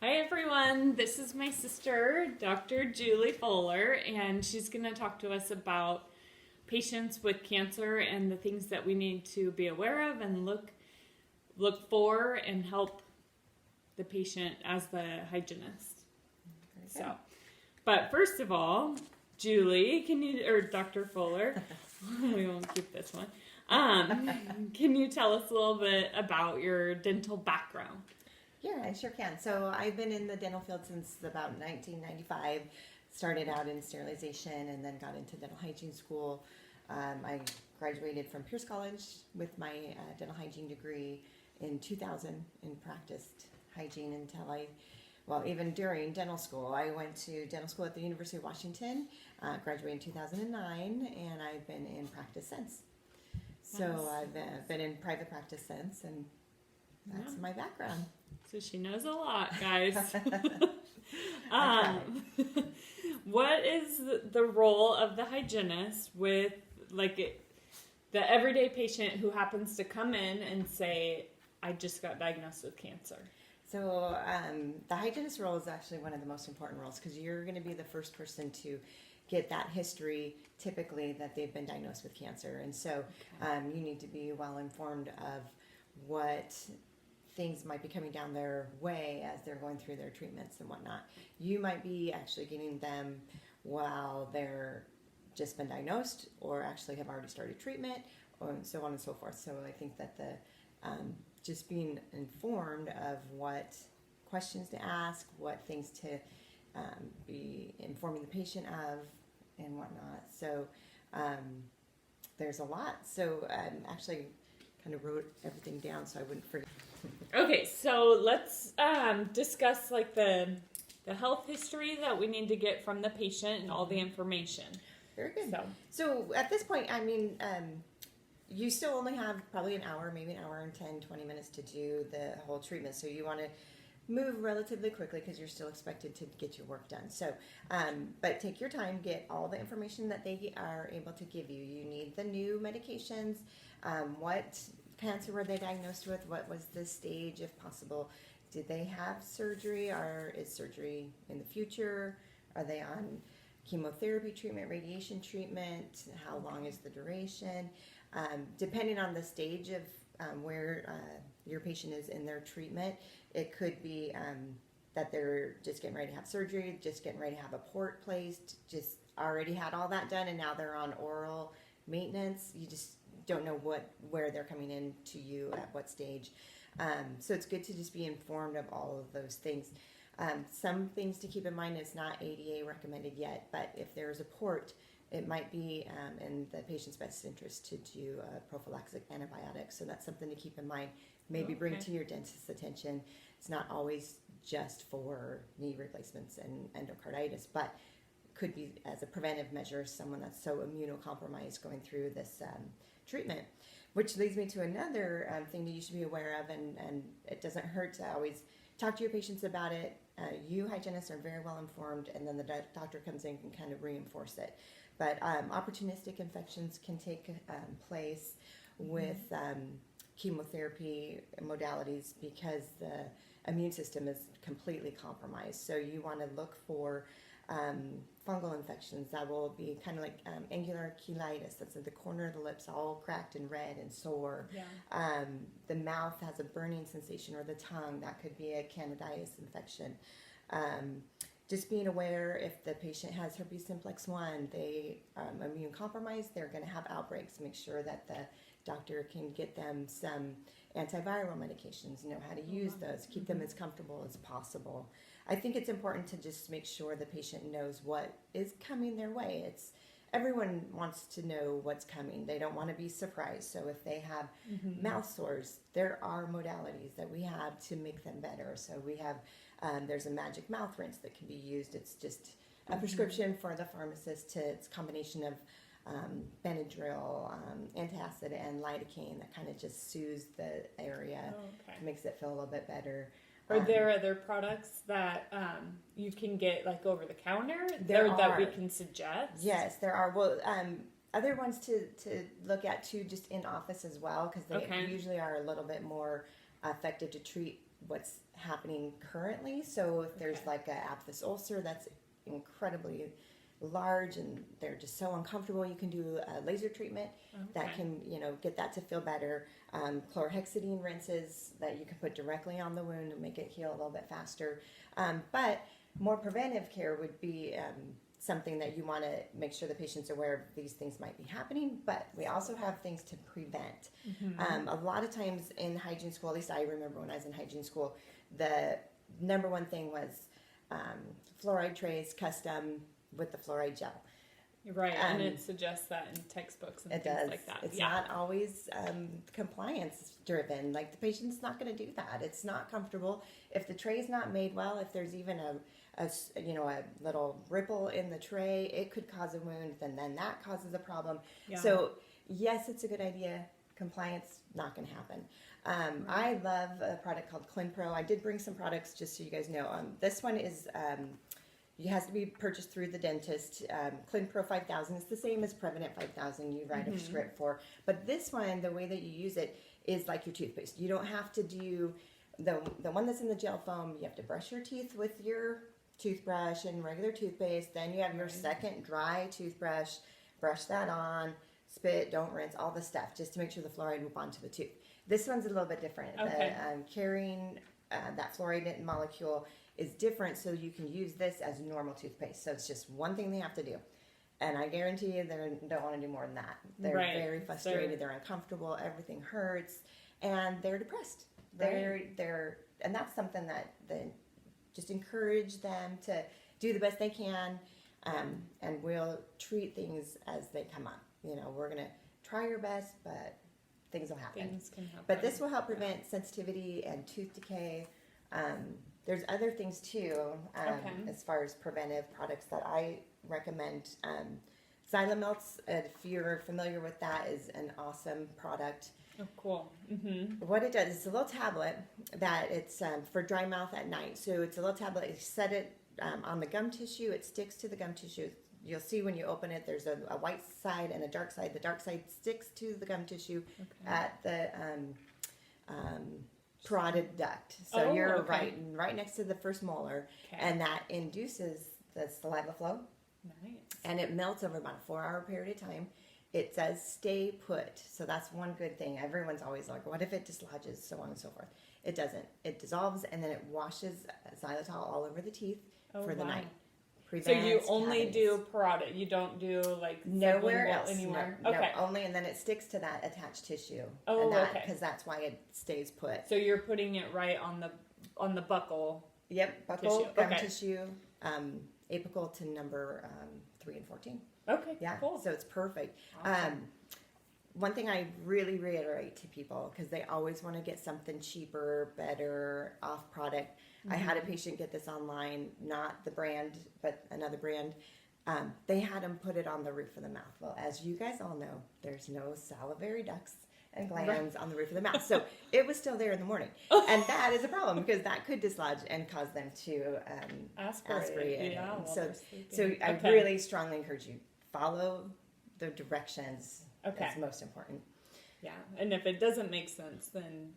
Hi everyone, this is my sister, Dr. Julie Fuller, and she's going to talk to us about patients with cancer and the things that we need to be aware of and look for and help the patient as the hygienist. So, but first of all, Julie, or Dr. Fuller, we won't keep this one. Can you tell us a little bit about your dental background? Yeah, I sure can. So I've been in the dental field since about 1995. Started out in sterilization and then got into dental hygiene school. I graduated from Pierce College with my dental hygiene degree in 2000 and practiced hygiene until even during dental school. I went to dental school at the University of Washington, graduated in 2009, and I've been in practice since. So nice. I've been in private practice since, and that's my background. So she knows a lot, guys. What is the role of the hygienist with the everyday patient who happens to come in and say, I just got diagnosed with cancer? So the hygienist role is actually one of the most important roles because you're going to be the first person to get that history, typically, that they've been diagnosed with cancer. And so you need to be well informed of what things might be coming down their way as they're going through their treatments and whatnot. You might be actually getting them while they're just been diagnosed or actually have already started treatment or so on and so forth. So I think that just being informed of what questions to ask, what things to be informing the patient of and whatnot. So there's a lot. So actually kind of wrote everything down so I wouldn't forget. Okay, so let's discuss the health history that we need to get from the patient and all the information. Very good. So at this point, you still only have probably an hour, maybe an hour and 10, 20 minutes to do the whole treatment. So you want to move relatively quickly because you're still expected to get your work done. So, but take your time, get all the information that they are able to give you. You need the new medications, what cancer were they diagnosed with, what was the stage if possible, did they have surgery or is surgery in the future, are they on chemotherapy treatment, radiation treatment, how long is the duration, depending on the stage of where your patient is in their treatment. It could be that they're just getting ready to have surgery, just getting ready to have a port placed, just already had all that done and now they're on oral maintenance. You just don't know where they're coming in to you at what stage. So it's good to just be informed of all of those things. Some things to keep in mind, it's not ADA recommended yet, but if there's a port, it might be in the patient's best interest to do a prophylactic antibiotic. So that's something to keep in mind. Maybe bring to your dentist's attention. It's not always just for knee replacements and endocarditis, but could be as a preventive measure, someone that's so immunocompromised going through this treatment. Which leads me to another thing that you should be aware of, and it doesn't hurt to always talk to your patients about it. You hygienists are very well informed, and then the doctor comes in and kind of reinforce it. But opportunistic infections can take place with chemotherapy modalities because the immune system is completely compromised. So you want to look for fungal infections that will be kind of like angular cheilitis, that's at the corner of the lips all cracked and red and sore. Yeah. The mouth has a burning sensation, or the tongue, that could be a candidiasis infection. Just being aware if the patient has herpes simplex 1, they immune compromised, they're going to have outbreaks. Make sure that the doctor can get them some antiviral medications, know how to use those, keep them as comfortable as possible. I think it's important to just make sure the patient knows what is coming their way. Everyone wants to know what's coming. They don't want to be surprised. So if they have mouth sores, there are modalities that we have to make them better. So we have, there's a magic mouth rinse that can be used. It's just a prescription for the pharmacist. It's a combination of Benadryl, antacid, and lidocaine that kind of just soothes the area, makes it feel a little bit better. Are there other products that you can get over the counter that we can suggest? Yes, there are. Well, other ones to look at too, just in office as well, because they usually are a little bit more effective to treat what's happening currently. So if there's Okay. like a aphthous ulcer that's incredibly large and they're just so uncomfortable, you can do a laser treatment that Okay. can, get that to feel better. Chlorhexidine rinses that you can put directly on the wound and make it heal a little bit faster. But more preventive care would be something that you want to make sure the patient's aware of these things might be happening, but we also have things to prevent. A lot of times in hygiene school, at least I remember when I was in hygiene school, the number one thing was fluoride trays custom with the fluoride gel. Right, and it suggests that in textbooks and It things does. like that. It's Yeah. not always compliance driven. Like the patient's not going to do that. It's not comfortable. If the tray is not made well, if there's even a little ripple in the tray, it could cause a wound. Then that causes a problem. Yeah. So yes, it's a good idea. Compliance not going to happen. I love a product called ClinPro. I did bring some products just so you guys know. This one is. It has to be purchased through the dentist. ClinPro 5000 is the same as Prevenant 5000 you write a script for. But this one, the way that you use it is like your toothpaste. You don't have to do the one that's in the gel foam. You have to brush your teeth with your toothbrush and regular toothpaste. Then you have your second dry toothbrush. Brush that on, spit, don't rinse, all the stuff, just to make sure the fluoride will bond to the tooth. This one's a little bit different. Okay. Carrying that fluoride molecule is different, so you can use this as normal toothpaste. So it's just one thing they have to do. And I guarantee you they don't want to do more than that. They're Right. very frustrated, they're uncomfortable, everything hurts, and they're depressed. Right. And that's something that just encourage them to do the best they can, and we'll treat things as they come up. We're going to try your best, but things will happen. Things can happen. But this will help prevent sensitivity and tooth decay. There's other things too, as far as preventive products that I recommend. Xylamelts, if you're familiar with that, is an awesome product. Oh, cool. Mm-hmm. What it does, it's a little tablet that it's for dry mouth at night. So it's a little tablet. You set it on the gum tissue. It sticks to the gum tissue. You'll see when you open it, there's a white side and a dark side. The dark side sticks to the gum tissue at the parotid duct. So you're right next to the first molar, and that induces the saliva flow. Nice. And it melts over about a 4-hour period of time. It says stay put. So that's one good thing. Everyone's always like, what if it dislodges, so on and so forth. It doesn't. It dissolves, and then it washes xylitol all over the teeth for the night. So you Prevents only cavities. do parotid. You don't do like Nowhere sublingual else. anywhere. No, Okay. only, and then it sticks to that attached tissue. Oh, and okay. Because that's why it stays put. So you're putting it right on the buccal. Yep, buccal, Tissue. gum Okay. tissue, apical to number 3 and 14. Okay. Yeah, Cool. so it's perfect. Awesome. One thing I really reiterate to people, because they always want to get something cheaper, better, off product. I had a patient get this online, not the brand, but another brand. They had him put it on the roof of the mouth. Well, as you guys all know, there's no salivary ducts and glands on the roof of the mouth. So it was still there in the morning. And that is a problem, because that could dislodge and cause them to aspirate. Yeah. And while so they're sleeping. I Okay. really strongly encourage you, follow the directions. Okay. That's most important. Yeah. And if it doesn't make sense, then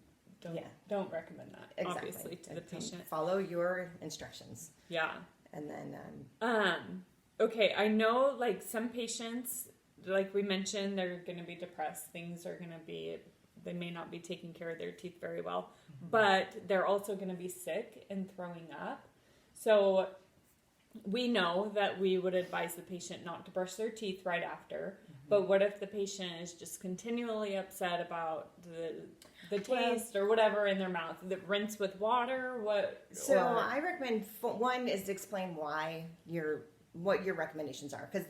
Yeah. don't recommend that. Exactly. Obviously to the patient. Follow your instructions. Yeah. And then, Okay, I know like some patients, like we mentioned, they're going to be depressed. Things are going to be, they may not be taking care of their teeth very well, but they're also going to be sick and throwing up. So we know that we would advise the patient not to brush their teeth right after. But what if the patient is just continually upset about the taste or whatever in their mouth? The rinse with water? so I recommend one is to explain what your recommendations are, because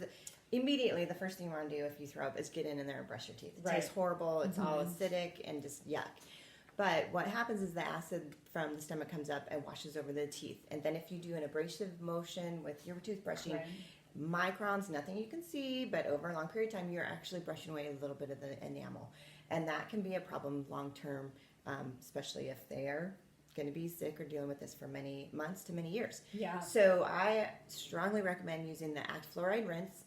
immediately the first thing you want to do if you throw up is get in there and brush your teeth. It tastes horrible. It's all acidic and just yuck. But what happens is the acid from the stomach comes up and washes over the teeth. And then if you do an abrasive motion with your toothbrushing, microns, nothing you can see, but over a long period of time, you're actually brushing away a little bit of the enamel. And that can be a problem long term, especially if they're going to be sick or dealing with this for many months to many years. Yeah. So I strongly recommend using the Act Fluoride rinse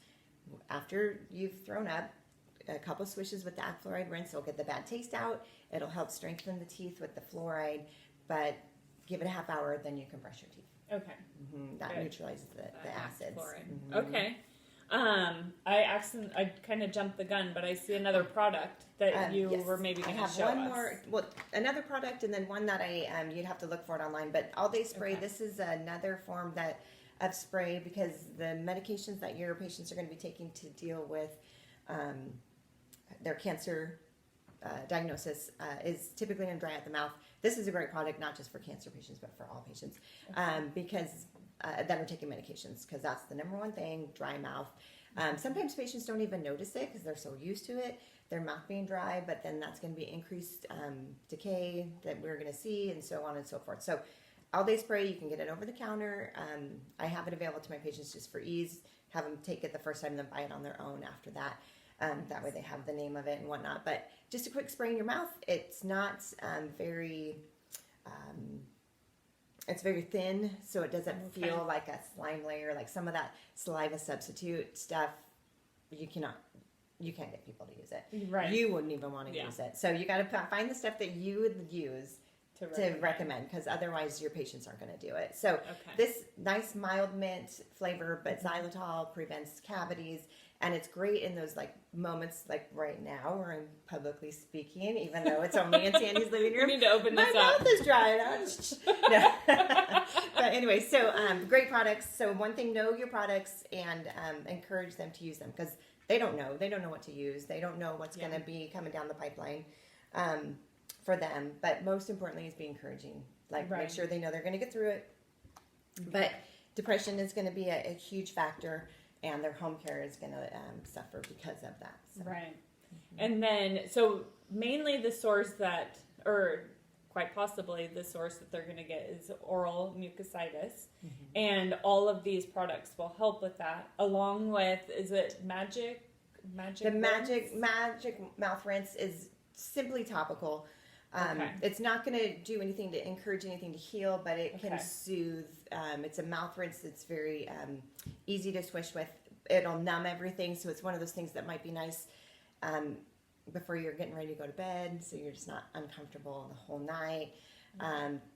after you've thrown up. A couple swishes with the Act Fluoride rinse will get the bad taste out. It'll help strengthen the teeth with the fluoride, but give it a half hour, then you can brush your teeth. Okay. That Good. neutralizes the acids. Fluoride. Okay. I kind of jumped the gun, but I see another product that you Yes. were maybe going I to have show one us. more, well, another product, and then one that you'd have to look for it online. But all day spray. Okay. This is another form of spray because the medications that your patients are going to be taking to deal with their cancer diagnosis is typically going to dry out the mouth. This is a great product, not just for cancer patients, but for all patients, because that are taking medications, because that's the number one thing, dry mouth. Sometimes patients don't even notice it because they're so used to it, their mouth being dry, but then that's going to be increased decay that we're going to see, and so on and so forth. So all day spray, you can get it over the counter. I have it available to my patients just for ease, have them take it the first time, then buy it on their own after that. That way they have the name of it and whatnot. But just a quick spray in your mouth. It's not it's very thin, so it doesn't feel like a slime layer. Like some of that saliva substitute stuff, you can't get people to use it. Right. You wouldn't even want to use it. So you got to find the stuff that you would use to recommend, because otherwise your patients aren't going to do it. So this nice mild mint flavor, but xylitol prevents cavities, and it's great in those like moments like right now where I'm publicly speaking, even though it's only in Sandy's living room. We need to open this up. My mouth is dry. No. But anyway, so great products. So one thing, know your products and encourage them to use them, because they don't know. They don't know what to use. They don't know what's going to be coming down the pipeline. For them, but most importantly is be encouraging. Like make sure they know they're going to get through it. But depression is going to be a huge factor, and their home care is going to suffer because of that. So. Right. And then, so mainly the source that, or quite possibly the source that they're going to get is oral mucositis, and all of these products will help with that. Along with, is it magic? The magic mouth rinse is simply topical. It's not going to do anything to encourage anything to heal, but it can soothe. It's a mouth rinse that's very easy to swish with. It'll numb everything, so it's one of those things that might be nice before you're getting ready to go to bed, so you're just not uncomfortable the whole night.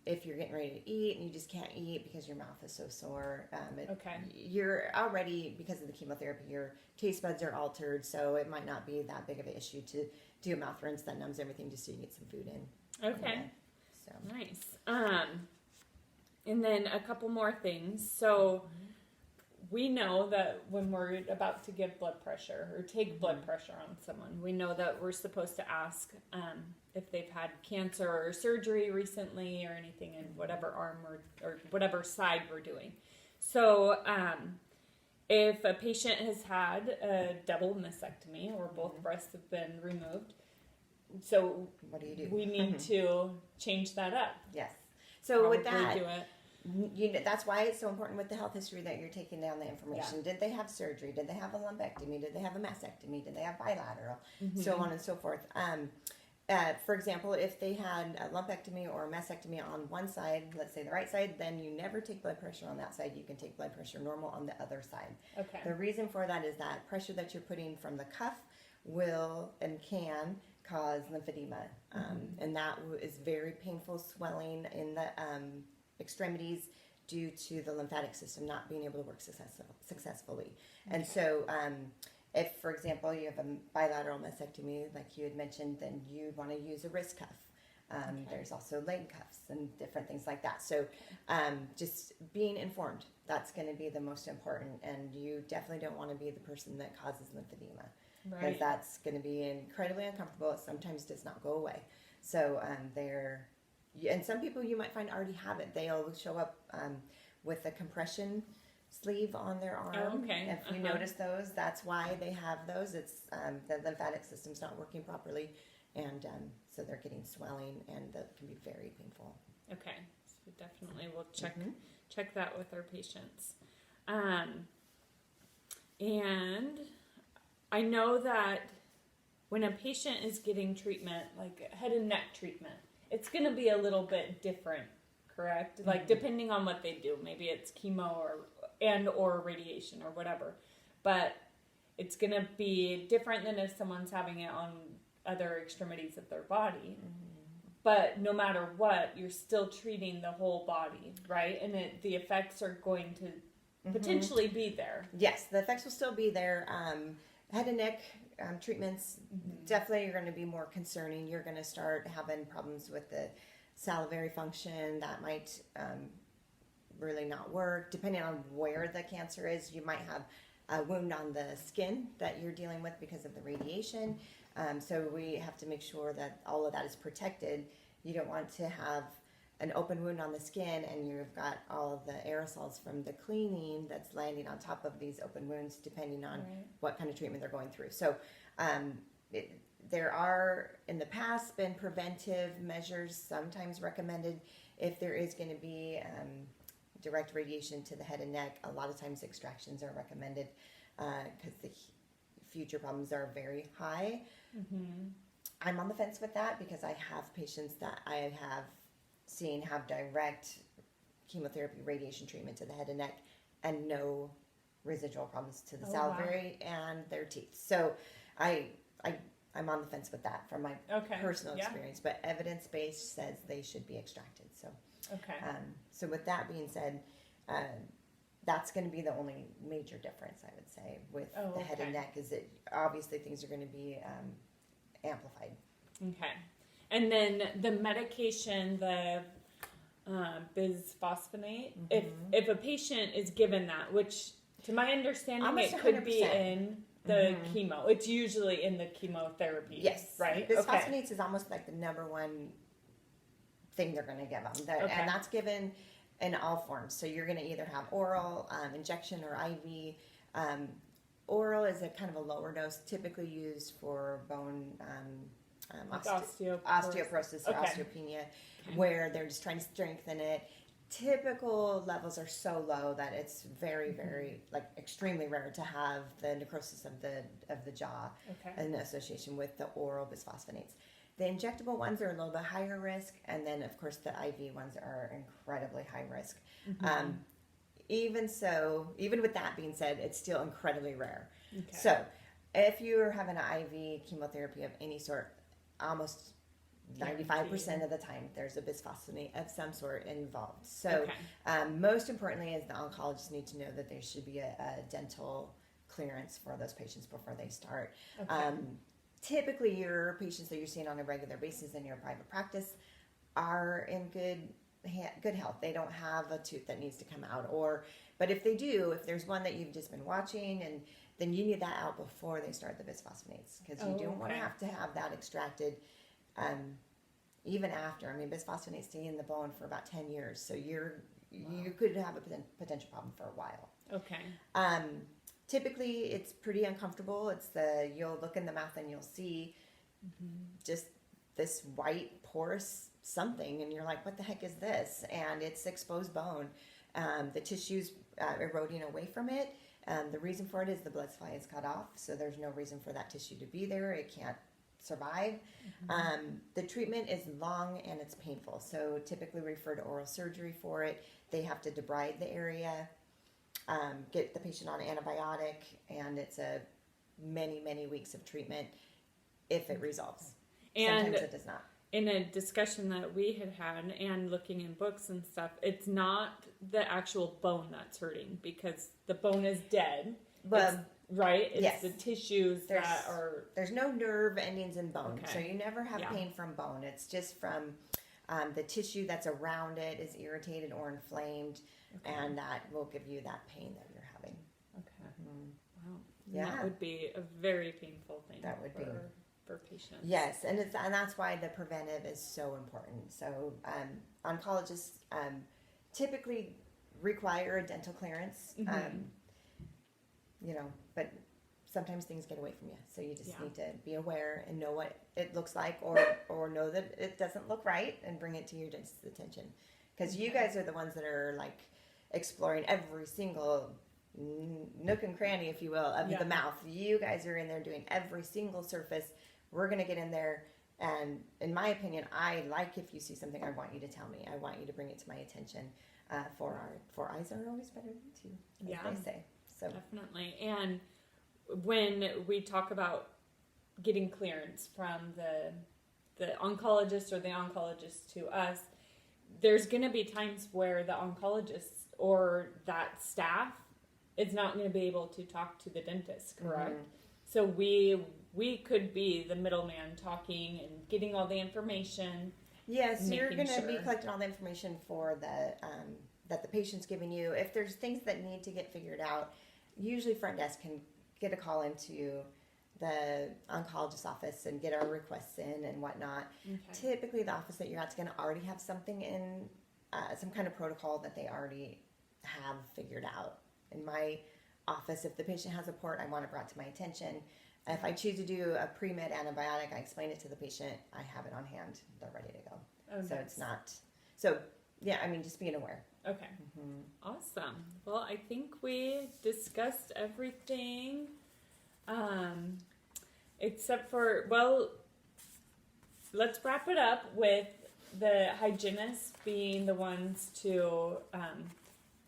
If you're getting ready to eat and you just can't eat because your mouth is so sore, you're already, because of the chemotherapy, your taste buds are altered, so it might not be that big of an issue to do a mouth rinse that numbs everything just so you get some food in. Okay. So nice. And then a couple more things. So we know that when we're about to give blood pressure or take blood pressure on someone, we know that we're supposed to ask if they've had cancer or surgery recently or anything in whatever arm or whatever side we're doing. So if a patient has had a double mastectomy or both breasts have been removed, so what do you do? We need to change that up. Yes. So with Probably that, do it. that's why it's so important with the health history that you're taking down the information. Did they have surgery? Did they have a lumpectomy? Did they have a mastectomy? Did they have bilateral? So on and so forth. For example, if they had a lumpectomy or a mastectomy on one side, let's say the right side, then you never take blood pressure on that side. You can take blood pressure normal on the other side. Okay. The reason for that is that pressure that you're putting from the cuff will and can cause lymphedema. And that is very painful swelling in the extremities due to the lymphatic system not being able to work successfully. And so if, for example, you have a bilateral mastectomy, like you had mentioned, then you want to use a wrist cuff. There's also leg cuffs and different things like that. So just being informed, that's going to be the most important. And you definitely don't want to be the person that causes lymphedema. Because that's going to be incredibly uncomfortable. It sometimes does not go away. So and some people you might find already have it. They'll show up with a compression sleeve on their arm. If you notice those, that's why they have those. It's the lymphatic system's not working properly, and so they're getting swelling, and that can be very painful. Okay, so definitely we'll check that with our patients. And I know that when a patient is getting treatment, like head and neck treatment, it's going to be a little bit different, correct? Like depending on what they do, maybe it's chemo or radiation or whatever, but it's going to be different than if someone's having it on other extremities of their body. but no matter what, you're still treating the whole body, right? And the effects are going to potentially be there. Yes, the effects will still be there. Head and neck treatments definitely are going to be more concerning. You're going to start having problems with the salivary function that might really not work. Depending on where the cancer is, you might have a wound on the skin that you're dealing with because of the radiation. So we have to make sure that all of that is protected. You don't want to have an open wound on the skin and you've got all of the aerosols from the cleaning that's landing on top of these open wounds, depending on what kind of treatment they're going through. So there are in the past been preventive measures sometimes recommended if there is going to be direct radiation to the head and neck. A lot of times extractions are recommended because the future problems are very high. I'm on the fence with that because I have patients that I have seen have direct chemotherapy radiation treatment to the head and neck and no residual problems to the salivary and their teeth. So I'm on the fence with that from my personal experience, but evidence-based says they should be extracted. So so with that being said, that's going to be the only major difference, I would say, with the head and neck, is that obviously things are going to be amplified. Okay. And then the medication, the bisphosphonate, if a patient is given that, which to my understanding almost it could 100%. be in the chemo. It's usually in the chemotherapy. Yes. Right? Bisphosphonates is almost like the number one thing they're going to give them. And that's given in all forms. So you're going to either have oral, injection, or IV. Oral is a kind of a lower dose, typically used for bone osteoporosis or osteopenia, where they're just trying to strengthen it. Typical levels are so low that it's very, very, like, extremely rare to have the necrosis of the jaw in association with the oral bisphosphonates. The injectable ones are a little bit higher risk, and then of course the IV ones are incredibly high risk. Even with that being said, it's still incredibly rare. So if you're having an IV chemotherapy of any sort, almost 95% of the time there's a bisphosphonate of some sort involved. So most importantly is the oncologists need to know that there should be a dental clearance for those patients before they start. Typically your patients that you're seeing on a regular basis in your private practice are in good health. They don't have a tooth that needs to come out, but if they do, if there's one that you've just been watching, and then you need that out before they start the bisphosphonates, because you don't want to have that extracted even after. I mean, bisphosphonates stay in the bone for about 10 years, so you could have a potential problem for a while. Typically it's pretty uncomfortable. You'll look in the mouth and you'll see just this white porous something, and you're like, what the heck is this? And it's exposed bone. The tissue's eroding away from it. The reason for it is the blood supply is cut off, so there's no reason for that tissue to be there. It can't survive. The treatment is long and it's painful, so typically refer to oral surgery for it. They have to debride the area, get the patient on antibiotic, and it's a many weeks of treatment if it resolves. And sometimes it does not. In a discussion that we had and looking in books and stuff, it's not the actual bone that's hurting, because the bone is dead. But it's the tissues that are... There's no nerve endings in bone, so you never have pain from bone. It's just from the tissue that's around it is irritated or inflamed, and that will give you that pain that you're having. Wow. Yeah. That would be a very painful thing. That would be for patients. Yes, and that's why the preventive is so important. So oncologists typically require a dental clearance, but sometimes things get away from you. So you just need to be aware and know what it looks like, or know that it doesn't look right, and bring it to your dentist's attention. Because you guys are the ones that are like exploring every single nook and cranny, if you will, of the mouth. You guys are in there doing every single surface. We're going to get in there, and in my opinion, if you see something, I want you to tell me. I want you to bring it to my attention. Four eyes are always better than two, as they say. So definitely. And when we talk about getting clearance from the the oncologist or the oncologist to us, there's going to be times where the oncologist or that staff is not going to be able to talk to the dentist, correct? Mm-hmm. So we could be the middleman talking and getting all the information. Yes, you're Making going to be sure. collecting all the information for that the patient's giving you. If there's things that need to get figured out, usually front desk can get a call into the oncologist's office and get our requests in and whatnot. Okay. Typically, the office that you're at's going to already have something in, some kind of protocol that they already have figured out. In my office, if the patient has a port, I want it brought to my attention. If I choose to do a pre-med antibiotic, I explain it to the patient. I have it on hand. They're ready to go. Oh, So nice. it's not. So yeah, I mean, just being aware. Okay. Awesome. Well, I think we discussed everything, except for, well, let's wrap it up with the hygienists being the ones to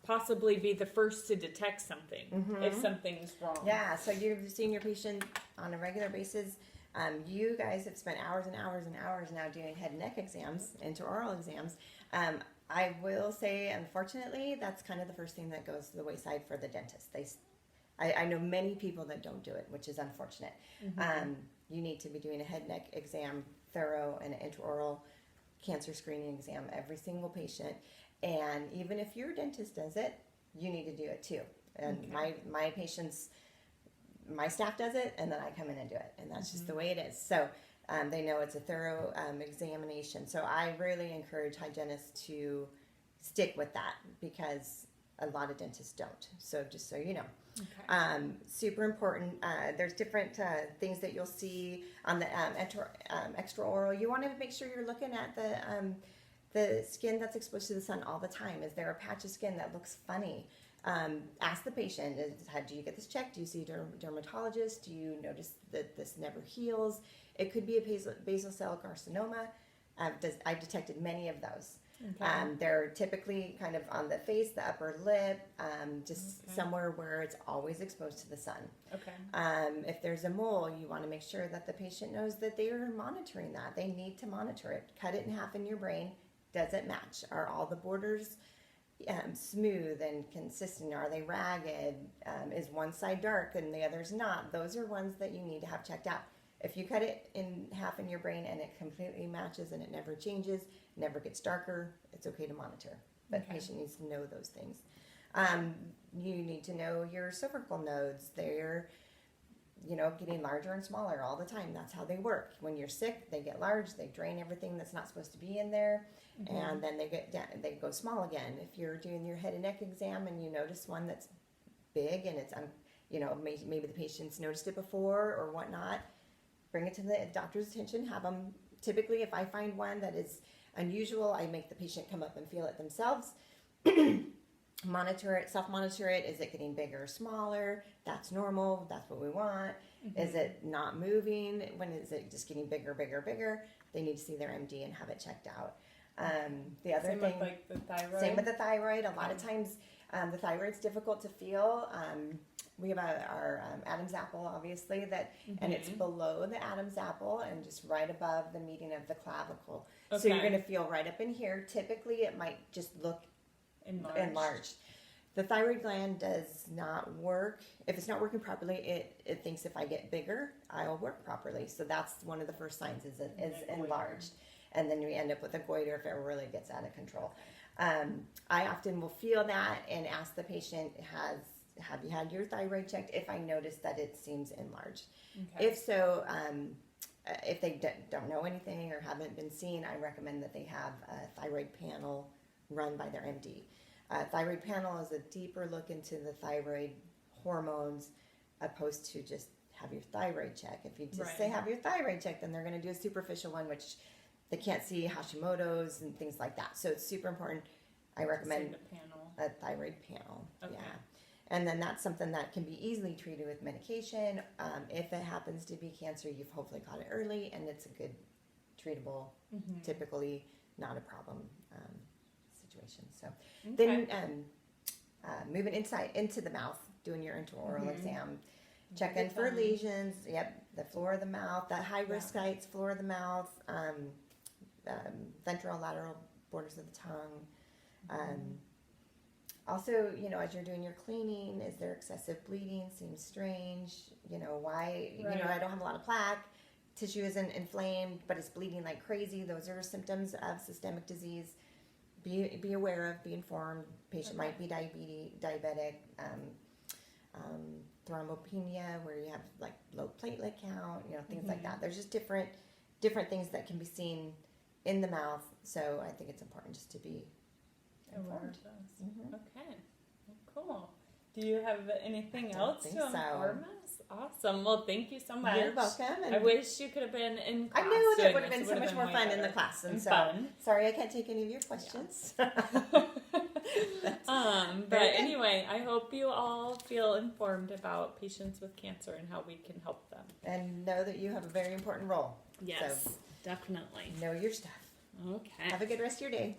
possibly be the first to detect something if something's wrong. Yeah. So you're seeing your patient on a regular basis. You guys have spent hours and hours and hours now doing head and neck exams, intraoral exams. I will say, unfortunately, that's kind of the first thing that goes to the wayside for the dentist. I know many people that don't do it, which is unfortunate. You need to be doing a head and neck exam, thorough, and an intraoral cancer screening exam every single patient. And even if your dentist does it, you need to do it too. And my patients, my staff does it, and then I come in and do it, and that's just the way it is. So they know it's a thorough examination. So I really encourage hygienists to stick with that because a lot of dentists don't. So just so you know. Okay. Super important. There's different things that you'll see on the extra oral. You want to make sure you're looking at the skin that's exposed to the sun all the time. Is there a patch of skin that looks funny? Ask the patient, do you get this checked? Do you see a dermatologist? Do you notice that this never heals? It could be a basal cell carcinoma. I've detected many of those. Okay. They're typically kind of on the face, the upper lip, just somewhere where it's always exposed to the sun. Okay. If there's a mole, you want to make sure that the patient knows that they are monitoring that. They need to monitor it. Cut it in half in your brain. Does it match? Are all the borders smooth and consistent? Are they ragged? Is one side dark and the other's not? Those are ones that you need to have checked out. If you cut it in half in your brain and it completely matches and it never changes, never gets darker, it's okay to monitor. But the patient needs to know those things. You need to know your cervical nodes. They're, getting larger and smaller all the time. That's how they work. When you're sick, they get large. They drain everything that's not supposed to be in there, and then they go small again. If you're doing your head and neck exam and you notice one that's big and it's maybe the patient's noticed it before or whatnot, bring it to the doctor's attention. Have them. Typically, if I find one that is unusual, I make the patient come up and feel it themselves. Monitor it, self-monitor it. Is it getting bigger or smaller? That's normal. That's what we want. Is it not moving? When is it just getting bigger, bigger, bigger? They need to see their MD and have it checked out. The other Same thing, with like the thyroid. same with the thyroid. A lot of times, the thyroid's difficult to feel. We have our Adam's apple, obviously, and it's below the Adam's apple and just right above the median of the clavicle. Okay. So you're going to feel right up in here. Typically, it might just look enlarged. The thyroid gland does not work. If it's not working properly, it thinks if I get bigger, I'll work properly. So that's one of the first signs is enlarged. And then we end up with a goiter if it really gets out of control. I often will feel that and ask the patient, have you had your thyroid checked? If I notice that it seems enlarged. Okay. If so, if they don't know anything or haven't been seen, I recommend that they have a thyroid panel run by their MD. Thyroid panel is a deeper look into the thyroid hormones opposed to just have your thyroid check. If you just say have your thyroid check, then they're going to do a superficial one, which they can't see Hashimoto's and things like that. So it's super important. I recommend a thyroid panel. Okay. Yeah. And then that's something that can be easily treated with medication. If it happens to be cancer, you've hopefully caught it early and it's a good treatable, typically not a problem situation. So then moving inside into the mouth, doing your intraoral exam. Check in for lesions. Yep, the floor of the mouth, that high risk sites, floor of the mouth, ventral, lateral borders of the tongue. Also, you know, as you're doing your cleaning, is there excessive bleeding? Seems strange. You know, why? You know, I don't have a lot of plaque. Tissue isn't inflamed, but it's bleeding like crazy. Those are symptoms of systemic disease. Be aware of, be informed. Patient might be diabetic, thrombopenia, where you have like low platelet count, you know, things like that. There's just different things that can be seen in the mouth. So I think it's important just to be informed. Okay, well, cool. Do you have anything else to think so. inform us? Awesome. Well, thank you so much. You're welcome. And I wish you could have been in class. I knew doing it would have this. been It so would much have more been fun way in the better. class. And so fun. sorry I can't take any of your questions. But anyway, I hope you all feel informed about patients with cancer and how we can help them. And know that you have a very important role. Yes, So definitely. know your stuff. Okay. Have a good rest of your day.